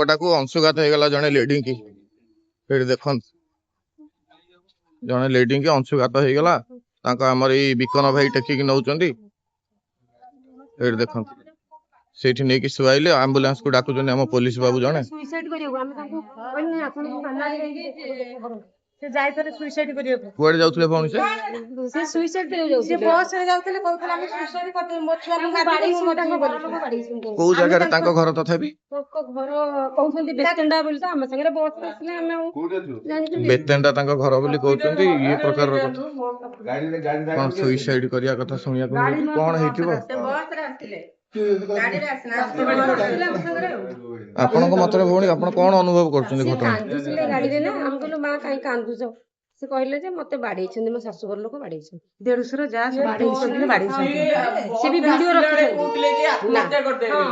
बेकटा को अंशुघात हो गला जने लेडी की देख जने लेडी की अंशुघात हो गला आमर ये बिकन भाई टेकिक नौकरी देख से नहीं शुआइले आंबुलांस को डाकुन आम पुलिस बाबू जने कुआडे जाउथले भौणी से सुसाइड करे जाउथले से बस रे जाउथले कहथले हम सुसाइड करते मो छुआ को बाड़ी मो ताको बाड़ी को जगह रे ताको घर तथापि ताको घर कहउछंती बेतेंडा बोली त हम संगे बस आसले हम बेतेंडा ताको घर बोली कहउछंती ये प्रकार गाड़ी कोन सुसाइड करिया कथा सुनिया कोन हेतिबो बस रे आसले गाड़ी रे आसना आपण को मतरे भौणी आपण कोन अनुभव करछन घटना कांदुसले गाड़ी रे ना हम कहलो मां काई कांदुछ से कहले जे मते बाड़ी छन मो सासुगर लोक बाड़ी छन देडुसर जा बाड़ी छन से भी वीडियो रखले कोटले के आत्महत्या करते हां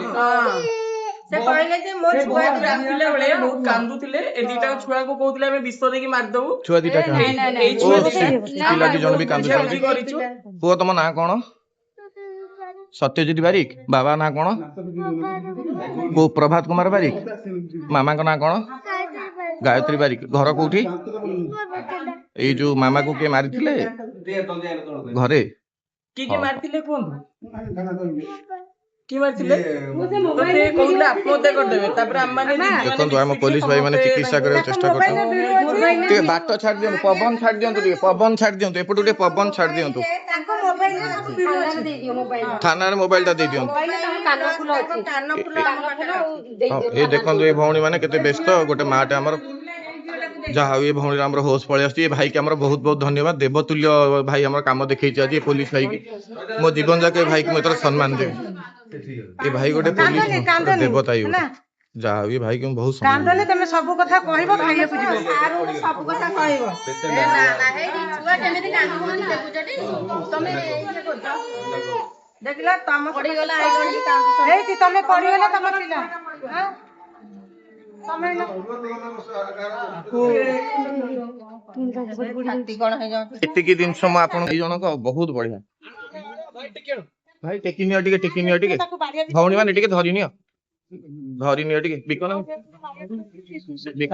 से कहले जे मो छुआ राखले बेले बहुत कांदुथिले ए दीटा छुआ को कहउतले हम विष देकी मार दऊ छुआ दीटा ए छुआ पिला की जन भी कांदुछ पुओ तम ना कोन सत्यजित बारिक बाबा ना कोन को प्रभात कुमार बारिक मामा को ना कोन गायत्री बारिक घर कोठी ए जो मामा को के मारिथिले घरे के मारिथिले कोन की मारिथिले मोबाइल कोला आत्महत्या कर देबे तापर हम माने देखन हम पुलिस भाई माने चिकित्सा करे चेष्टा करत ते बाट छाड़ दियन पवन छाड़ दियन तो पवन छाड़ दियन तो एपटुटे पवन छाड़ दियन तो ताको मोबाइल थाना दे दियो मोबाइल थाना रे मोबाइल ता दे दियन कान फुल अछि ए देखन ए भौणी माने केते व्यस्त गोटे माटे हमर जहाँ ये भौणी हमर होश पळे आसी भाई के हमर बहुत बहुत धन्यवाद देवतुल्य भाई हमर काम देखै छ आज पुलिस भाई की मो जीवन जाके भाई के मेतर सम्मान देबी ए भाई गोटे पुलिस देवता ही जहाँ ये भाई के बहुत कांदले तमे सब कथा कहबो खाइए पुजिबो आरो सब कथा कहबो ए ना ना हे छुआ केमिति कांदुनी देखुजटी तमे इसे करतो देखला तम पड़ी गला आई गली कांदु हे कि तमे पड़ी गला तम पिला हां समय ना एति की दिन समय आपन ई जन को बहुत बढ़िया भाई टेकिनिया टिके भौणी माने टिके धरिनियो टिके बिकन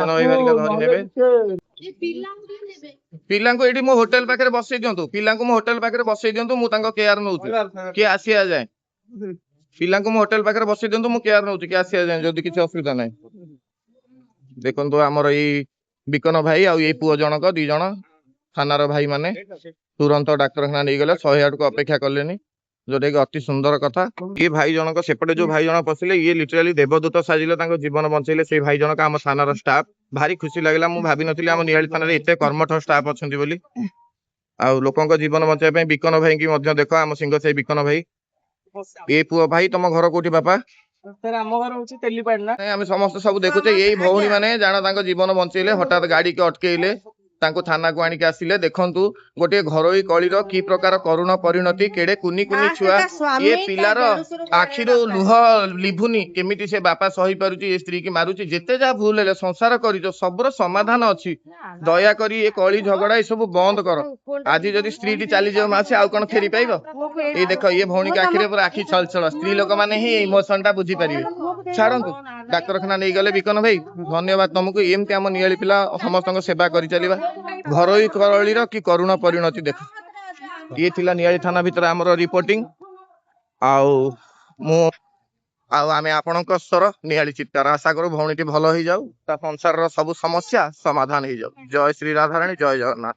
भाई मालिका धरि नेबे ए पिला को एडी मो होटल पाखरे बसै दियंतु पिला को मो होटल पाखरे बसै दियंतु मु तांको केयर नउछु के आसिया जाय पिला को मो होटल पाखरे बसै दियंतु मु केयर नउछु के आसिया जाय जदी किछ असुविधा नै देखन तो हमर ई बिकन भाई आ ये पुओ जनक दी जन थानार भाई माने तुरंत डाक्तरखाना नहीं गले 108 को अपेक्षा कलेनी जोटे कि अति सुंदर कथा ये भाई जनक सेपटे जो भाई जन पसिले ये लिटराली देवदूत साजिले तांको जीवन बंचैले से भाई जनक आम थानार स्टाफ भारी खुशी लागला मु भाबी नथिले आम नियाली थाना रे एते कर्मठ स्टाफ अछंती बोली आ लोकन को जीवन बंचाय पय बिकन भाई की मध्य देखो आम सिंह से बिकन भाई ये पुओ भाई तुम घर कोठी बापा सर हम घर होची तेलीपाड़ना हम समस्त सब देखुचे यही भौणी माने जाना तांको जीवन बंचैले हठात गाड़ी के अटकेइले तांको थाना को आनिक आसिले देखंतु गोटे घरोई कळीर की प्रकार करुण परिणति केडे कुनी कुनी छुआ ये पिलार आखिरो लुह लिभुनी केमिति से बापा सही पारुची ये स्त्री की मारुची जेते जा भूल ले संसार करी जो सबरो समाधान अछि दया करी ये कळी झगड़ा ए सब बंद कर आज जदी स्त्री टी चली जाऊ मासे आ कोन फेरी पाइबो ए देखो ये भौणी के आखिरे पर आखि छल छल स्त्री लोक माने ही इमोशन टा बुझी परिबे छाड़ंतु डाक्तरखाना नहीं गले बिकन भाई धन्यवाद तुमको एमती आम नियाली पिला समस्त सेवा करि चलिबा घरोई कळीर की करुण परिणति देख ये थिला नियाली थाना भीतर हमर रिपोर्टिंग आउ मु आउ आमे आपनक स्वर नियाली चित्तार आशा करू भौणीटी भलो ही जाऊ ता संसार रो सब समस्या समाधान ही जाऊ जय श्री राधा रानी जय जगन्नाथ।